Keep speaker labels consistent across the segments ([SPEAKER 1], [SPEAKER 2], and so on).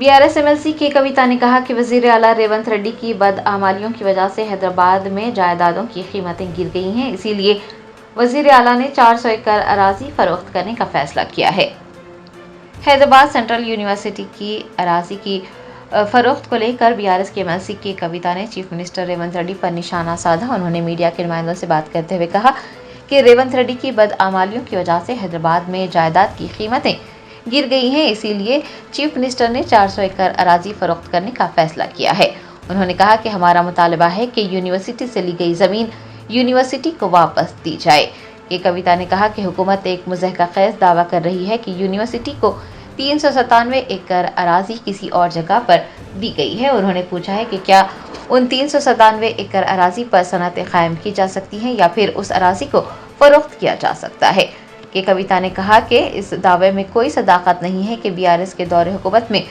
[SPEAKER 1] BRS-MLC के कविता ने कहा कि वजीर आला रेवंत रेड्डी की बदआमालियों की वजह से हैदराबाद में जायदादों की कीमतें गिर गई हैं, इसीलिए वजीर आला ने 400 एकड़ अराजी फरोख्त करने का फैसला किया है। हैदराबाद सेंट्रल यूनिवर्सिटी की अराजी की फरोख्त को लेकर BRS के MLC की कविता ने चीफ मिनिस्टर रेवंत रेड्डी पर निशाना साधा। उन्होंने मीडिया के नुमाइंदों से बात करते हुए कहा कि रेवंत रेड्डी की बदआमालियों की वजह से हैदराबाद में जायदाद की कीमतें गिर गई हैं, इसीलिए चीफ मिनिस्टर ने 400 एकड़ अराजी फरोख्त करने का फैसला किया है। उन्होंने कहा कि हमारा मुतालबा है कि यूनिवर्सिटी से ली गई ज़मीन यूनिवर्सिटी को वापस दी जाए। ये कविता ने कहा कि हुकूमत एक मुज़हक़ाखेज़ दावा कर रही है कि यूनिवर्सिटी को 397 एकड़ अराजी किसी और जगह पर दी गई है। उन्होंने पूछा है कि क्या उन 397 एकड़ अराजी पर सनतें कायम की जा सकती हैं या फिर उस अराजी को फरोख्त किया जा सकता है। कि कविता ने कहा कि इस दावे में कोई सदाकत नहीं है कि BRS के दौरे हुकूमत में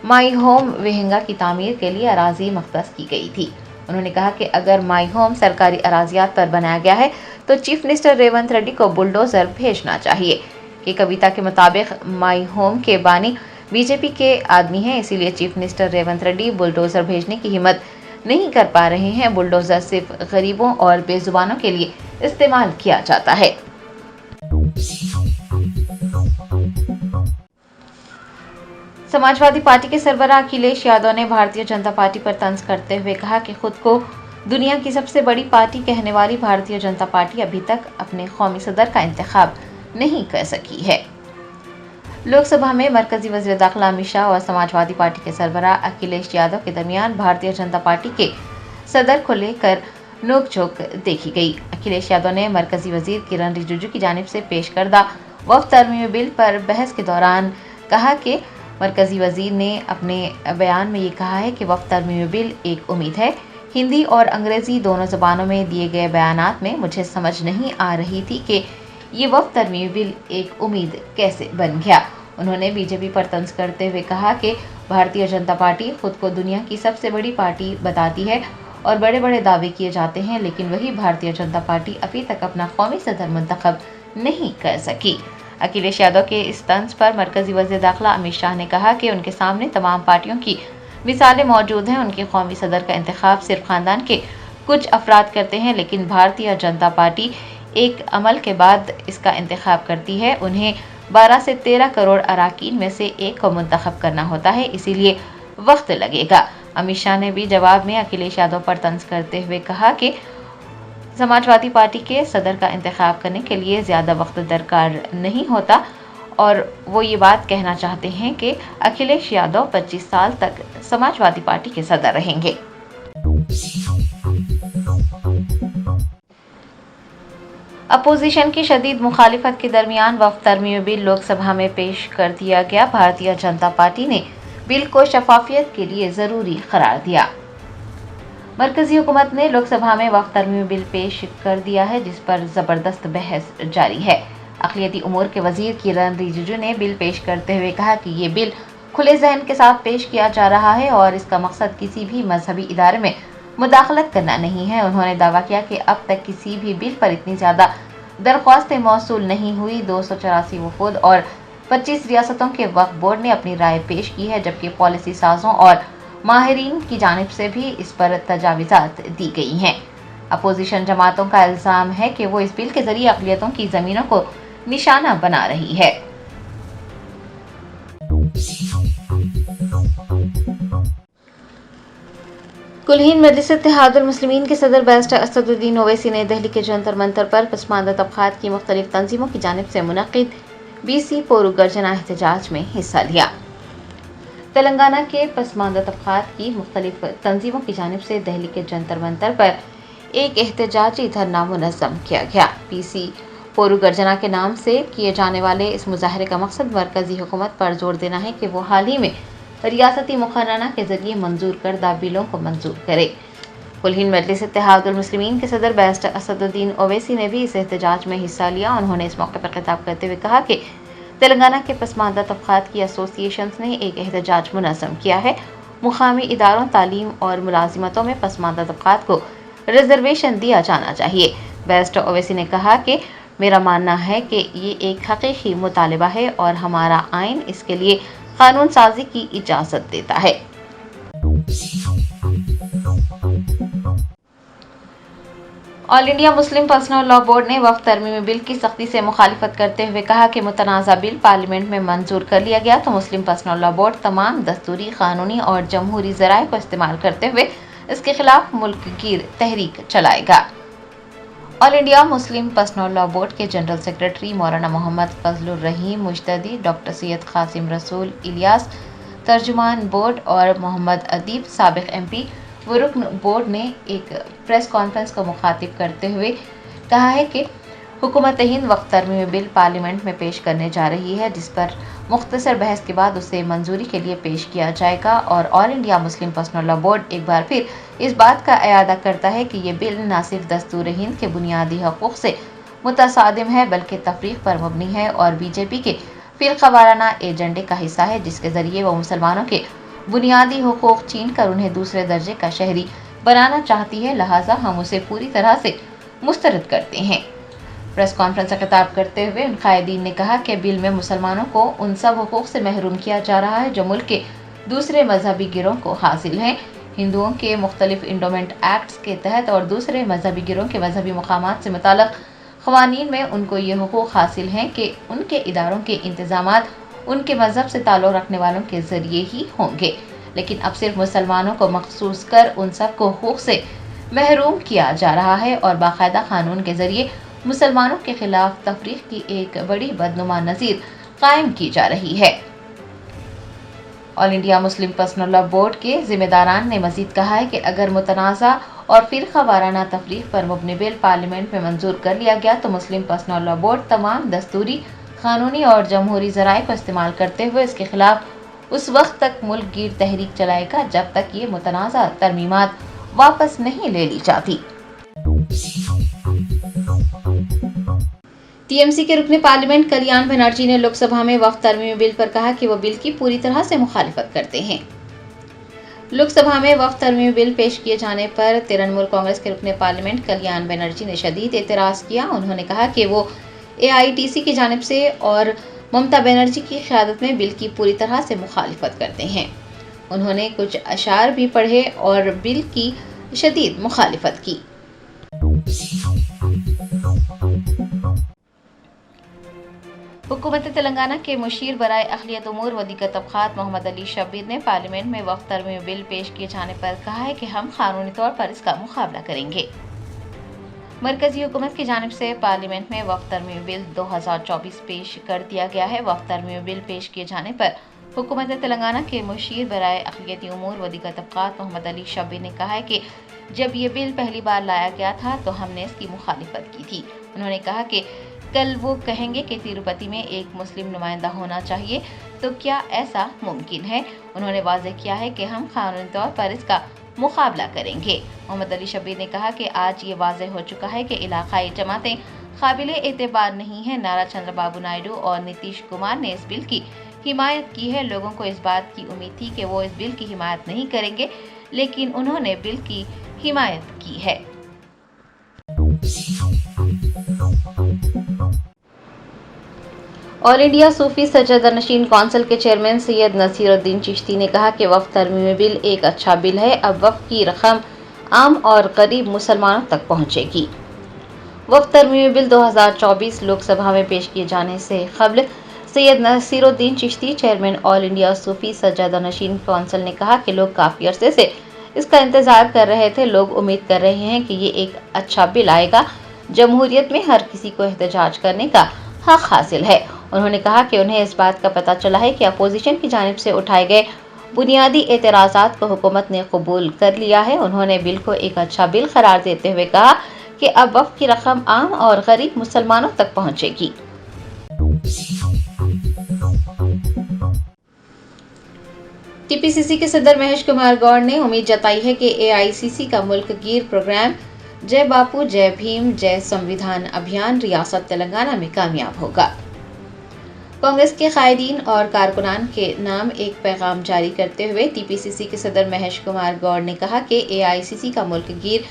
[SPEAKER 1] माई होम विहंगा की तामीर के लिए अराजी मख्तस की गई थी। उन्होंने कहा कि अगर माई होम सरकारी अराजियात पर बनाया गया है तो चीफ मिनिस्टर रेवंत रेड्डी को बुलडोजर भेजना चाहिए। कि कविता के मुताबिक माई होम के बानी BJP के आदमी हैं, इसीलिए chief minister Revanth Reddy bulldozer भेजने की हिम्मत नहीं कर पा रहे हैं। बुलडोजर सिर्फ गरीबों और बेजुबानों के लिए इस्तेमाल किया जाता है। समाजवादी पार्टी के सरबराह अखिलेश यादव ने भारतीय जनता पार्टी पर तंज करते हुए कहा कि खुद को दुनिया की सबसे बड़ी पार्टी कहने वाली भारतीय जनता पार्टी अभी तक अपने कौमी सदर का इंतखाब नहीं कर सकी है। लोकसभा में मरकजी वज़ीर दाखिला अमित शाह और समाजवादी पार्टी के सरबराह अखिलेश यादव के दरमियान भारतीय जनता पार्टी के सदर को लेकर नोकझोंक देखी गई। अखिलेश यादव ने मरकजी वज़ीर किरण रिजिजू की जानिब से पेश करदा वफ़द तरमीमी बिल पर बहस के दौरान कहा कि मरकजी वज़ीर ने अपने बयान में ये कहा है कि वफ़द तरमीमी बिल एक उम्मीद है। हिंदी और अंग्रेज़ी दोनों ज़बानों में दिए गए बयानात में मुझे समझ नहीं आ रही थी कि ये वफ़द तरमीमी बिल एक उम्मीद कैसे बन गया। उन्होंने BJP पर तंज करते हुए कहा कि भारतीय जनता पार्टी खुद को दुनिया की सबसे बड़ी पार्टी बताती है और बड़े बड़े दावे किए जाते हैं, लेकिन वही भारतीय जनता पार्टी अभी तक अपना कौमी सदर मुंतखब नहीं कर सकी। अखिलेश यादव के इस तंज पर मरकजी वज़ीर दाखिला अमित शाह ने कहा कि उनके सामने तमाम पार्टियों की मिसालें मौजूद हैं। उनके कौमी सदर का इंतखाब सिर्फ ख़ानदान के कुछ अफराद करते हैं, लेकिन भारतीय जनता पार्टी एक अमल के बाद इसका इंतखाब करती है। उन्हें 12 से 13 करोड़ अराकीन में से एक को मुंतखब करना होता है, इसीलिए वक्त लगेगा। अमित शाह ने भी जवाब में अखिलेश यादव पर तंज करते हुए कहा कि समाजवादी पार्टी के सदर का इंतखाब करने के लिए ज़्यादा वक्त दरकार नहीं होता और वो ये बात कहना चाहते हैं कि अखिलेश यादव 25 साल तक समाजवादी पार्टी के सदर रहेंगे। अपोजिशन की शदीद मुखालिफत के दरमियान वफ़द तरमीमी बिल लोकसभा में पेश कर दिया गया। भारतीय जनता पार्टी ने बिल को शफाफियत के लिए ज़रूरी करार दिया। मरकजी हुकूमत ने लोकसभा में वफ़द तरमीमी बिल पेश कर दिया है, जिस पर ज़बरदस्त बहस जारी है। अक़लियती उमूर के वज़ीर किरण रिजिजू ने बिल पेश करते हुए कहा कि ये बिल खुले जहन के साथ पेश किया जा रहा है और इसका मकसद किसी भी मजहबी इदारे में मुदाखलत करना नहीं है। उन्होंने दावा किया कि अब तक किसी भी बिल पर इतनी ज़्यादा दरख्वास्तें मौसूल नहीं हुई। 284 वफूद और 25 रियासतों के वक्फ बोर्ड ने अपनी राय पेश की है, जबकि पॉलिसी साजों और माहिरीन की जानिब से भी इस पर तजावीज़ात दी गई हैं। अपोजिशन जमातों का इल्ज़ाम है कि वो इस बिल के ज़रिए अक़लियतों की ज़मीनों को निशाना बना रही है। कुलहीन मजलिस इत्तेहादुल मुस्लिमीन के सदर बैरिस्टर असदुद्दीन ओवैसी ने दिल्ली के जंतर मंतर पर पसमानदा तबक़ात की मुख्तलिफ तंजीमों की जानिब से मुनक़िद BC पुरगर्जना एहतजाज में हिस्सा लिया। तेलंगाना के पसमानदा तबक़ात की मुख्तलिफ तंजीमों की जानिब से दिल्ली के जंतर मंतर पर एक एहतजाजी धरना मुनज़्ज़म किया गया। BC पुरगर्जना के नाम से किए जाने वाले इस मुजाहरे का मकसद मरकज़ी हुकूमत पर जोर देना है कि वो हाल ही में रियासती मुक़र्ररा के ज़रिए मंजूर करदा बिलों को मंजूर करे। कुलहीन मजलिस इत्तेहादुल मुस्लिमीन के सदर बैरिस्टर असदुद्दीन ओवैसी ने भी इस एहतजाज में हिस्सा लिया। उन्होंने इस मौके पर खिताब करते हुए कहा कि तेलंगाना के पसमानदा तबक़ात की एसोसिएशंस ने एक एहतजाज मुनज़्ज़म किया है। मुक़ामी इदारों, तालीम और मुलाजिमतों में पसमानदा तबक़ात को रिजर्वेशन दिया जाना चाहिए। बैरिस्टर ओवैसी ने कहा कि मेरा मानना है कि ये एक हकीकी मुतालिबा है और हमारा आइन इसके लिए कानून साजी की इजाजत देता है। All India Muslim personal law board ने वक्फ तरमीमी बिल की सख्ती से मुखालिफत करते हुए कहा कि मुतनाज़ा बिल पार्लियामेंट में मंजूर कर लिया गया तो मुस्लिम पर्सनल लॉ बोर्ड तमाम दस्तूरी, कानूनी और जमहूरी ज़राए को इस्तेमाल करते हुए इसके खिलाफ मुल्क गिर तहरीक चलाएगा। All India Muslim personal law board के जनरल सेक्रेटरी मौलाना मोहम्मद फजलुर रहीम मुजतदी, डॉक्टर सैयद कासिम रसूल इलियास तर्जुमान बोर्ड और मोहम्मद अदीब साबिक MP व रुकन बोर्ड ने एक प्रेस कॉन्फ्रेंस को मुखातिब करते हुए कहा है कि हुकूमत हिंद वक्फ तरमीमी बिल पार्लियामेंट में पेश करने जा रही है, जिस पर मुख्तसर बहस के बाद उसे मंजूरी के लिए पेश किया जाएगा और all India Muslim personal law board एक बार फिर इस बात का इयादा करता है कि ये बिल न सिर्फ दस्तूर हिंद के बुनियादी हकूक़ से मुतसादिम है बल्कि तफरीक पर मबनी है और BJP के फ़िरक़ावाराना एजेंडे का हिस्सा है, जिसके ज़रिए वो मुसलमानों के बुनियादी हुकूक छीन कर उन्हें दूसरे दर्जे का शहरी बनाना चाहती है, लिहाजा हम उसे पूरी तरह से मुस्तरद करते हैं। प्रेस कॉन्फ्रेंस से खिताब करते हुए उन कायदीन ने कहा कि बिल में मुसलमानों को उन सब हुकूक से महरूम किया जा रहा है जो मुल्क के दूसरे मजहबी गिरोह को हासिल हैं। हिंदुओं के मुख्तलिफ इंडोमेंट एक्ट्स के तहत और दूसरे मजहबी गिरोह के मजहबी मकामात से मुताल्लिक़ क़वानीन में उनको ये हुकूक हासिल हैं कि उनके इदारों के इंतज़ामात उनके मज़हब से ताल्लुक़ रखने वालों के ज़रिए ही होंगे, लेकिन अब सिर्फ मुसलमानों को मखसूस कर उन सब को हुकूक से महरूम किया जा रहा है और बाकायदा कानून के ज़रिए मुसलमानों के खिलाफ तफरीक की एक बड़ी बदनुमा नज़ीर कायम की जा रही है। All India Muslim personal law board के ज़िम्मेदारान ने मज़ीद कहा है कि अगर मुतनाज़ा और फ़िरक़ावाराना तफरीक पर मबनी बिल पार्लियामेंट में मंजूर कर लिया गया तो मुस्लिम पर्सनल लॉ बोर्ड तमाम दस्तूरी, कानूनी और जमहूरी ज़राए को इस्तेमाल करते हुए इसके खिलाफ उस वक्त तक मुल्क गिर तहरीक चलाएगा जब तक ये मुतनाज़ा तरमीमात वापस नहीं ले ली जाती। TMC के रुकने पार्लियामेंट कल्याण बनर्जी ने लोकसभा में वक्फ तरमीमी बिल पर कहा कि वो बिल की पूरी तरह से मुखालिफत करते हैं। लोकसभा में वक्फ तरमीमी बिल पेश किए जाने पर तृणमूल कांग्रेस के रुकने पार्लियामेंट कल्याण बनर्जी ने शदीद एतराज़ किया। उन्होंने कहा कि वो AITC की जानिब से और ममता बनर्जी की क़यादत में बिल की पूरी तरह से मुखालिफत करते हैं। उन्होंने कुछ अशार भी पढ़े और बिल की शदीद मुखालिफत की। हुकूमत तेलंगाना के मुशीर बराए अक़लियत उमूर व दीगर तबक़ात मोहम्मद अली शब्बीर ने पार्लियामेंट में वक्फ तरमीमी बिल पेश किए जाने पर कहा है कि हम कानूनी तौर पर इसका मुकाबला करेंगे। मरकज़ी हुकूमत की जानिब से पार्लियामेंट में वक्फ तरमीमी बिल 2024 पेश कर दिया गया है। वक्फ तरमीमी बिल पेश किए जाने पर हुकूमत तेलंगाना के मुशीर बराए अक़लियती उमूर व दीगर तबक़ात मोहम्मद अली शब्बीर ने कहा है कि जब ये बिल पहली बार लाया गया था तो हमने इसकी मुखालिफत की थी। उन्होंने कहा कि कल वो कहेंगे कि तिरुपति में एक मुस्लिम नुमाइंदा होना चाहिए, तो क्या ऐसा मुमकिन है? उन्होंने वाज़ेह किया है कि हम कानूनी तौर पर इसका मुकाबला करेंगे। मोहम्मद अली शब्बीर ने कहा कि आज ये वाज़ेह हो चुका है कि इलाकाई जमातें काबिल एतबार नहीं है। नारा चंद्रबाबू नायडू और नीतीश कुमार ने इस बिल की हिमायत की है। लोगों को इस बात की उम्मीद थी कि वो इस बिल की हिमायत नहीं करेंगे, लेकिन उन्होंने बिल की हिमायत की है। All India Sufi Sajjada Nashin council के चेयरमैन सैयद नसीरुद्दीन चिश्ती ने कहा कि वक्फ तरमीमी बिल एक अच्छा बिल है। अब वक्फ की रकम आम और गरीब मुसलमानों तक पहुंचेगी। वक्फ तरमीमी बिल 2024 लोकसभा में पेश किए जाने से कबल Syed Naseeruddin Chishti chairman all India Sufi Sajjada Nashin council ने कहा कि लोग काफ़ी अरसे से इसका इंतज़ार कर रहे थे। लोग उम्मीद कर रहे हैं कि ये एक अच्छा बिल आएगा। जमहूरियत में हर किसी को एहतजाज करने का हक हासिल है। उन्होंने कहा कि उन्हें इस बात का पता चला है कि अपोजिशन की जानिब से उठाए गए बुनियादी एतराज़ात को हुकूमत ने कबूल कर लिया है। उन्होंने बिल को एक अच्छा बिल करार देते हुए कहा कि अब वक्फ की रकम आम और गरीब मुसलमानों तक पहुंचेगी। TPCC के सदर महेश कुमार गौड़ ने उम्मीद जताई है कि AICC का मुल्क गिर प्रोग्राम जय बापू जय भीम जय संविधान अभियान रियासत तेलंगाना में कामयाब होगा। कांग्रेस के कायदीन और कारकुनान के नाम एक पैगाम जारी करते हुए TPCC के सदर महेश कुमार गौड़ ने कहा कि AICC का मुल्क गिर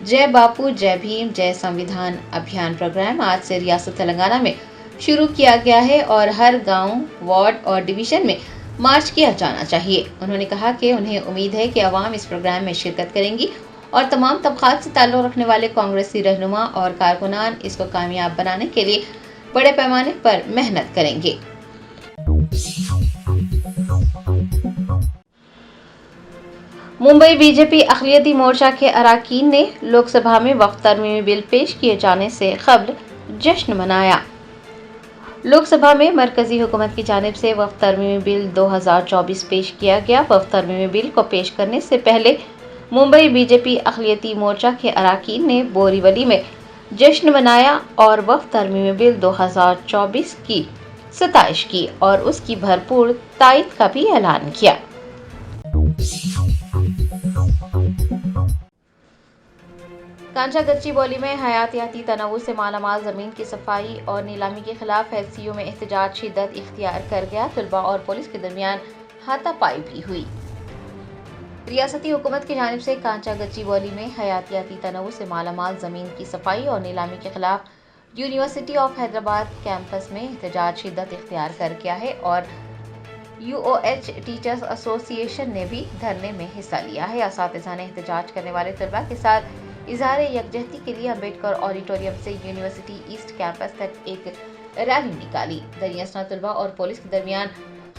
[SPEAKER 1] जय बापू जय भीम जय संविधान अभियान प्रोग्राम आज से रियासत तेलंगाना में शुरू किया गया है और हर गांव, वार्ड और डिवीजन में मार्च किया जाना चाहिए। उन्होंने कहा कि उन्हें उम्मीद है कि अवाम इस प्रोग्राम में शिरकत करेंगी और तमाम तबकात से ताल्लुक़ रखने वाले कांग्रेसी रहनुमा और कारकुनान इसको कामयाब बनाने के लिए बड़े पैमाने पर मेहनत करेंगे। मुंबई बीजेपी अक़लियती मोर्चा के अरकान ने लोकसभा में वक्फ तरमीमी बिल पेश किए जाने से क़ब्ल जश्न मनाया। लोकसभा में मरकजी हुकूमत की जानिब से वक्फ तरमीमी बिल 2024 पेश किया गया। वक्फ तरमीमी बिल को पेश करने से पहले मुंबई बीजेपी अक़लियती मोर्चा के अरकान ने बोरीवली में जश्न मनाया और वक्फ तरमीमी बिल 2024 की सताइश की और उसकी भरपूर तायद का भी ऐलान किया। कांचा गच्चीबौली में हयातियाती तनव्वु से मालामाल ज़मीन की सफाई और नीलामी के खिलाफ HCU में एहतजाज शिद्दत इख्तियार कर गया। तलबा और पुलिस के दरमियान हाथापाई भी हुई। रियासती हुकूमत की जानिब से कांचा गच्चीबौली में हयातियाती तनव्वु से मालामाल ज़मीन की सफाई और नीलामी के खिलाफ यूनिवर्सिटी ऑफ हैदराबाद कैंपस में एहतजाज शिद्दत इख्तियार कर गया है और UOH टीचर्स एसोसिएशन ने भी धरने में हिस्सा लिया है। असातिज़ा ने एहतजाज करने वाले तलबा के साथ इज़हार यकजहती के लिए अम्बेडकर ऑडिटोरियम से यूनिवर्सिटी ईस्ट कैंपस तक एक रैली निकाली। दरियासना तलबा और पुलिस के दरमियान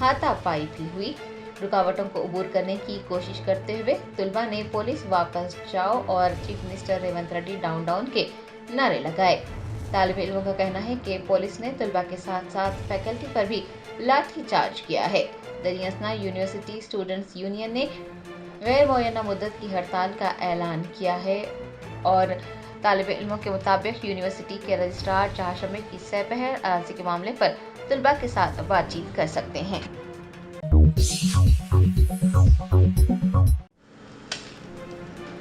[SPEAKER 1] हाथापाई भी हुई। रुकावटों को अबूर करने की कोशिश करते हुए तलबा ने पुलिस वापस जाओ और chief minister Revanth Reddy down down के नारे लगाए। तालिब इल्मों का कहना है कि पुलिस ने तलबा के साथ साथ फैकल्टी पर भी लाठी चार्ज किया है। दरियासना यूनिवर्सिटी स्टूडेंट्स यूनियन ने गैर मुअय्यना मुद्दत की हड़ताल का ऐलान किया है और तालिब इल्मों के मुताबिक यूनिवर्सिटी के रजिस्ट्रार चाहशमे की सपहर अराज़ी के मामले पर तलबा के साथ बातचीत कर सकते हैं।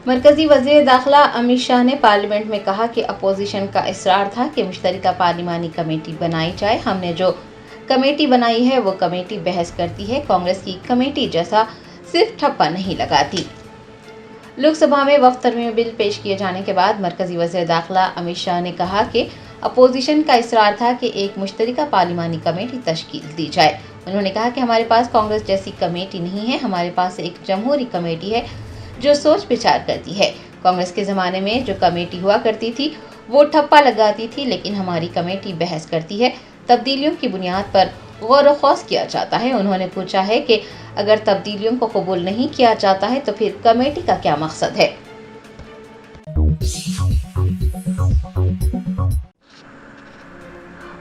[SPEAKER 1] मरकजी वज़ीर दाखिला अमित शाह ने पार्लियामेंट में कहा कि अपोजिशन का इसरार था कि मुश्तरका पार्लिमानी कमेटी बनाई जाए। हमने जो कमेटी बनाई है वो कमेटी बहस करती है, कांग्रेस की कमेटी जैसा सिर्फ ठप्पा नहीं लगाती। लोकसभा में वक्फ तरमीमी बिल पेश किए जाने के बाद मरकजी वज़ीर दाखिला अमित शाह ने कहा कि अपोजिशन का इसरार था कि एक मुश्तरका पार्लिमानी कमेटी तश्कील दी जाए। उन्होंने कहा कि हमारे पास कांग्रेस जैसी कमेटी नहीं है, हमारे पास एक जमहूरी कमेटी है जो सोच विचार करती है। कांग्रेस के ज़माने में जो कमेटी हुआ करती थी वो ठप्पा लगाती थी, लेकिन हमारी कमेटी बहस करती है, तब्दीलियों की बुनियाद पर गौर व खौस किया जाता है। उन्होंने पूछा है कि अगर तब्दीलियों को कबूल नहीं किया जाता है तो फिर कमेटी का क्या मकसद है।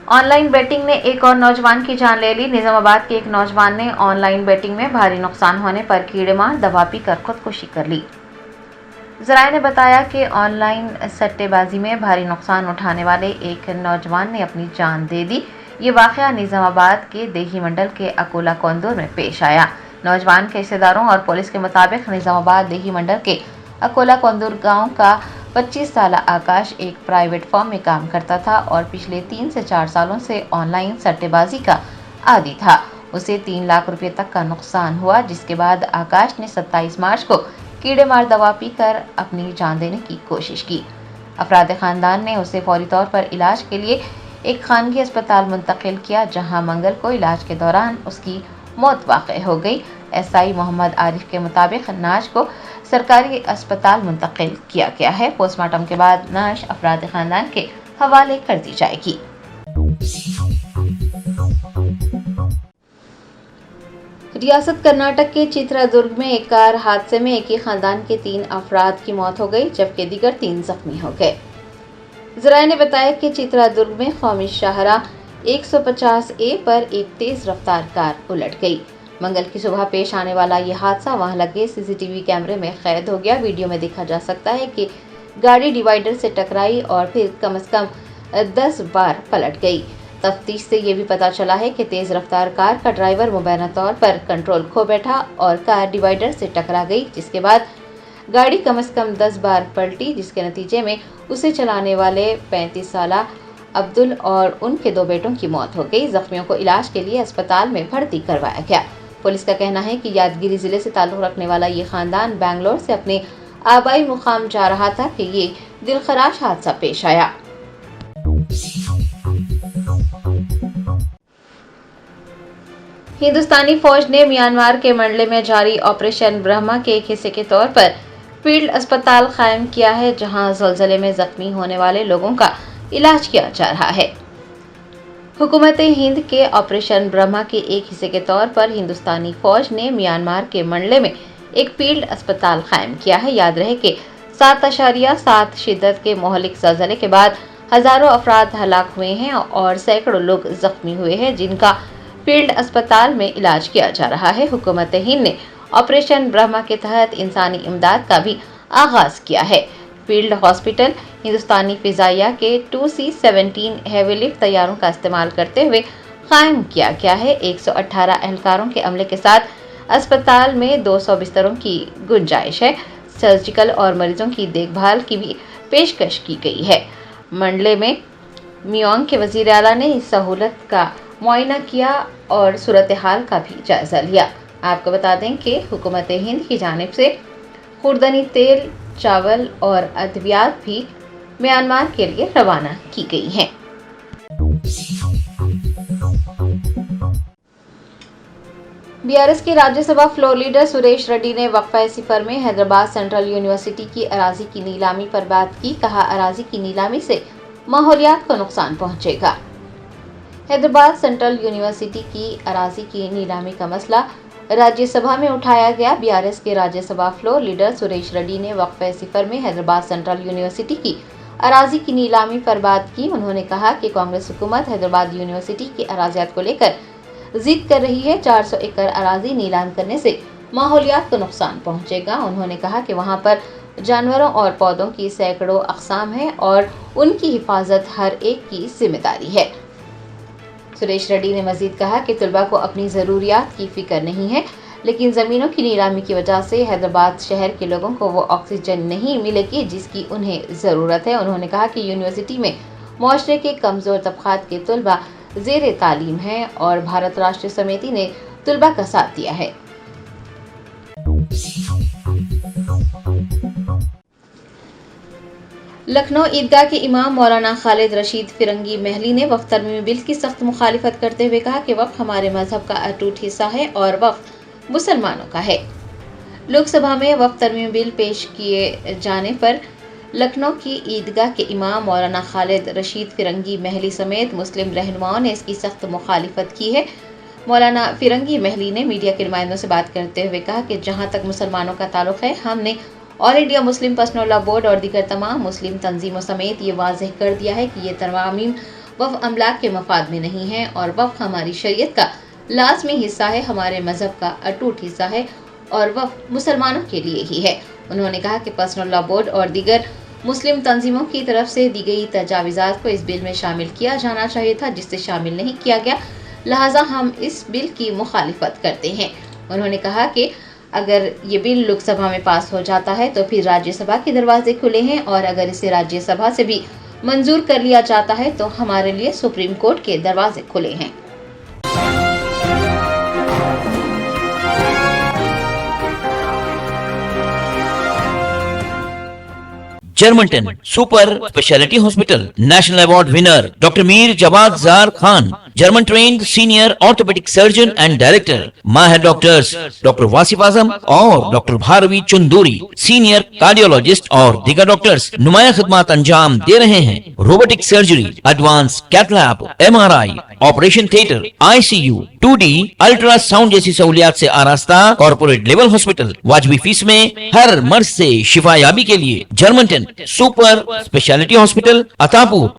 [SPEAKER 1] ऑनलाइन बेटिंग ने एक और नौजवान की जान ले ली। निजामाबाद के एक नौजवान ने ऑनलाइन बेटिंग में भारी नुकसान होने पर कीड़े मार दवा पीकर खुदकुशी कर ली। ज़राए ने बताया कि ऑनलाइन सट्टेबाजी में भारी नुकसान उठाने वाले एक नौजवान ने अपनी जान दे दी। ये वाक़या निजामाबाद के देही मंडल के अकोला कोंदूर में पेश आया। नौजवान के रिश्तेदारों और पुलिस के मुताबिक निजामाबाद देही मंडल के अकोला कोंदूर गांव का 25 साला आकाश एक प्राइवेट फर्म में काम करता था और पिछले 3 से 4 सालों से ऑनलाइन सट्टेबाजी का आदी था। उसे 3 लाख रुपए तक का नुकसान हुआ, जिसके बाद आकाश ने 27 मार्च को कीड़े मार दवा पीकर अपनी जान देने की कोशिश की। अफराद खानदान ने उसे फौरी तौर पर इलाज के लिए एक खानगी अस्पताल मुंतकिल किया, जहां मंगल को इलाज के दौरान उसकी मौत वाक़ हो गई। SI मोहम्मद आरिफ के मुताबिक नाश को सरकारी अस्पताल मुंतकिल किया गया है। पोस्टमार्टम के बाद नाश अफराद खानदान के हवाले कर दी जाएगी। रियासत कर्नाटक के चित्रदुर्ग में एक कार हादसे में एक ही खानदान के 3 अफराद की मौत हो गई, जबकि दीगर 3 जख्मी हो गए। ज़राए ने बताया कि चित्रदुर्ग में कौमी शाहरा 150A पर एक तेज रफ्तार कार उलट गई। मंगल की सुबह पेश आने वाला यह हादसा वहां लगे CCTV कैमरे में कैद हो गया। वीडियो में देखा जा सकता है कि गाड़ी डिवाइडर से टकराई और फिर कम से कम 10 बार पलट गई। तफ्तीश से ये भी पता चला है कि तेज रफ्तार कार का ड्राइवर मुबैना तौर पर कंट्रोल खो बैठा और कार डिवाइडर से टकरा गई, जिसके बाद गाड़ी कम से कम 10 बार पलटी, जिसके नतीजे में उसे चलाने वाले 35 साला अब्दुल और उनके 2 बेटों की मौत हो गई। जख्मियों को इलाज के लिए अस्पताल में भर्ती करवाया गया। पुलिस का कहना है कि यादगिरी जिले से ताल्लुक़ रखने वाला ये खानदान बेंगलोर से अपने आबाई मुकाम जा रहा था कि ये दिलखराश हादसा पेश आया। हिंदुस्तानी फौज ने म्यांमार के मंडले में जारी ऑपरेशन ब्रह्मा के एक हिस्से के तौर पर फील्ड अस्पताल कायम किया है, जहां ज़लज़ले में जख्मी होने वाले लोगों का इलाज किया जा रहा है। हुकूमत हिंद के ऑपरेशन ब्रह्मा के एक हिस्से के तौर पर हिंदुस्तानी फौज ने म्यांमार के मंडले में एक फील्ड अस्पताल कायम किया है। याद रहे कि 7.7 शिद्दत के मोहलिक ज़लज़ले के बाद हजारों अफराद हलाक हुए हैं और सैकड़ों लोग जख्मी हुए हैं, जिनका फील्ड अस्पताल में इलाज किया जा रहा है। हुकूमत हिंद ने ऑपरेशन ब्रह्मा के तहत इंसानी इमदाद का भी आगाज किया है। फील्ड हॉस्पिटल हिंदुस्तानी फिजाइया के 2C-17 हेवी लिफ्ट तैयारों का इस्तेमाल करते हुए कायम किया गया है। 118 एहलकारों के अमले के साथ अस्पताल में 200 बिस्तरों की गुंजाइश है। सर्जिकल और मरीजों की देखभाल की भी पेशकश की गई है। मंडले में मियांग के वजीर आला ने इस सहूलत का मुआयना किया और सूरत हाल का भी जायजा लिया। आपको बता दें कि हुकूमत हिंद की जानिब से खुर्दनी तेल, चावल और अद्वियात भी म्यांमार के लिए रवाना की गई हैं। बीआरएस के राज्यसभा फ्लोर लीडर सुरेश रेड्डी ने वक्फा सिफर में हैदराबाद सेंट्रल यूनिवर्सिटी की अराजी की नीलामी पर बात की। कहा, अराजी की नीलामी से माहौलियात को नुकसान पहुंचेगा। हैदराबाद सेंट्रल यूनिवर्सिटी की अराजी की नीलामी का मसला राज्यसभा में उठाया गया। बीआरएस के राज्यसभा फ्लोर लीडर सुरेश रेड्डी ने वक्फे सिफर में हैदराबाद सेंट्रल यूनिवर्सिटी की अराजी की नीलामी पर बात की। उन्होंने कहा कि कांग्रेस हुकूमत हैदराबाद यूनिवर्सिटी की अराजियात को लेकर जिद कर रही है। 400 एकड़ अराजी नीलाम करने से माहौलियात को नुकसान पहुंचेगा। उन्होंने कहा कि वहां पर जानवरों और पौधों की सैकड़ों अक़साम हैं और उनकी हिफाजत हर एक की जिम्मेदारी है। सुरेश रेड्डी ने मजीद कहा कि तलबा को अपनी ज़रूरियात की फिक्र नहीं है, लेकिन ज़मीनों की नीलामी की वजह से हैदराबाद शहर के लोगों को वो ऑक्सीजन नहीं मिलेगी जिसकी उन्हें ज़रूरत है। उन्होंने कहा कि यूनिवर्सिटी में मुआशरे के कमज़ोर तबक़ात के तलबा ज़ेर तालीम हैं और भारत राष्ट्र समिति ने तलबा का साथ दिया है। लखनऊ ईदगाह के इमाम मौलाना खालिद रशीद फिरंगी महली ने वक्फ तरमीमी बिल की सख्त मुखालिफत करते हुए कहा कि वक्फ हमारे मजहब का अटूट हिस्सा है और वक्फ मुसलमानों का है। लोकसभा में वक्फ तरमीमी बिल पेश किए जाने पर लखनऊ की ईदगाह के इमाम मौलाना खालिद रशीद फिरंगी महली समेत मुस्लिम रहनुमाओं ने इसकी सख्त मुखालिफत की है। मौलाना फिरंगी महली ने मीडिया के नुमाइंदों से बात करते हुए कहा कि जहां तक मुसलमानों का ताल्लुक है, हमने all India Muslim personal law board और दीगर तमाम मुस्लिम तंजीमों समेत ये वाज़ेह कर दिया है कि ये तरमीम वक्फ अमलाक के मफाद में नहीं है और वक्फ हमारी शरीयत का लाजमी हिस्सा है, हमारे मजहब का अटूट हिस्सा है और वक्फ मुसलमानों के लिए ही है। उन्होंने कहा कि पर्सनल लॉ बोर्ड और दीगर मुस्लिम तंजीमों की तरफ से दी गई तजावीज़ात को इस बिल में शामिल किया जाना चाहिए था, जिससे शामिल नहीं किया गया, लिहाजा हम इस बिल की मुखालिफत करते हैं। उन्होंने कहा कि अगर ये बिल लोकसभा में पास हो जाता है तो फिर राज्यसभा के दरवाजे खुले हैं और अगर इसे राज्यसभा से भी मंजूर कर लिया जाता है तो हमारे लिए सुप्रीम कोर्ट के दरवाजे खुले हैं।
[SPEAKER 2] जर्मनटन super speciality hospital national award winner doctor Mir Jawad Jar Khan, German trained senior orthopaedic surgeon and director, माहिर डॉक्टर्स डॉक्टर वासिफ आजम और doctor Bharvi Chanduri, senior cardiologist और दीगर डॉक्टर्स नुमाया खिदमत अंजाम दे रहे हैं। Robotic surgery, advance cath lab, MRI, operation theatre, ICU, 2D ultrasound जैसी सहूलियात से आरास्ता कॉर्पोरेट लेवल हॉस्पिटल, वाजबी फीस में हर मर्ज से शिफायाबी के लिए Germanton super speciality hospital, Attapur,